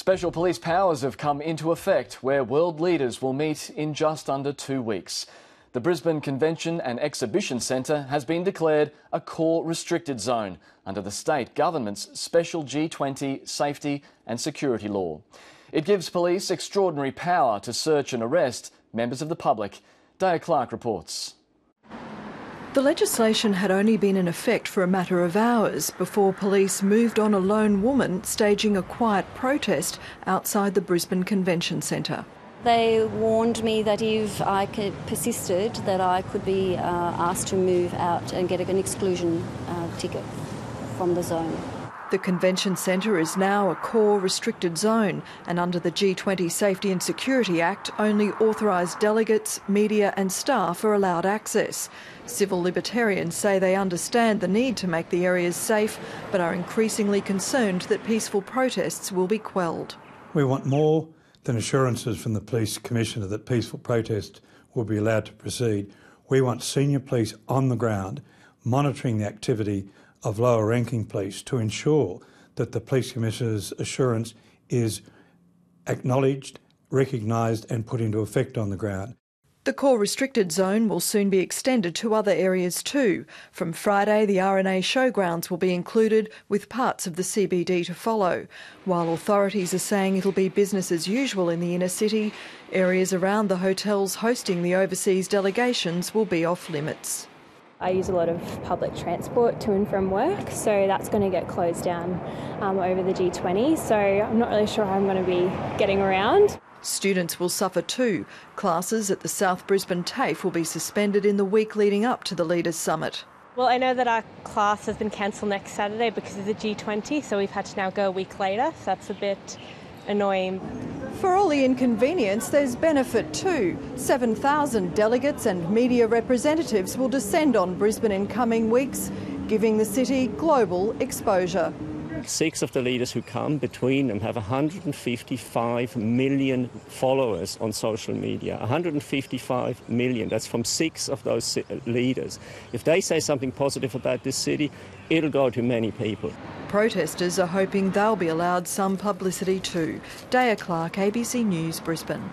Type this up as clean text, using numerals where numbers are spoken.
Special police powers have come into effect where world leaders will meet in just under 2 weeks. The Brisbane Convention and Exhibition Centre has been declared a core restricted zone under the state government's special G20 safety and security law. It gives police extraordinary power to search and arrest members of the public. Daya Clark reports. The legislation had only been in effect for a matter of hours before police moved on a lone woman staging a quiet protest outside the Brisbane Convention Centre. They warned me that if I persisted, that I could be asked to move out and get an exclusion ticket from the zone. The Convention Centre is now a core restricted zone, and under the G20 Safety and Security Act, only authorised delegates, media and staff are allowed access. Civil libertarians say they understand the need to make the areas safe, but are increasingly concerned that peaceful protests will be quelled. We want more than assurances from the Police Commissioner that peaceful protests will be allowed to proceed. We want senior police on the ground monitoring the activity of lower ranking police to ensure that the Police Commissioner's assurance is acknowledged, recognised and put into effect on the ground. The core restricted zone will soon be extended to other areas too. From Friday, the RNA showgrounds will be included, with parts of the CBD to follow. While authorities are saying it'll be business as usual in the inner city, areas around the hotels hosting the overseas delegations will be off limits. I use a lot of public transport to and from work, so that's going to get closed down over the G20, so I'm not really sure how I'm going to be getting around. Students will suffer too. Classes at the Sth Brisbane TAFE will be suspended in the week leading up to the Leaders' Summit. Well, I know that our class has been cancelled next Saturday because of the G20, so we've had to now go a week later, so that's a bit annoying. For all the inconvenience, there's benefit too. 7,000 delegates and media representatives will descend on Brisbane in coming weeks, giving the city global exposure. 6 of the leaders who come, between them, have 155 million followers on social media. 155 million, that's from 6 of those leaders. If they say something positive about this city, it'll go to many people. Protesters are hoping they'll be allowed some publicity too. Daya Clark, ABC News, Brisbane.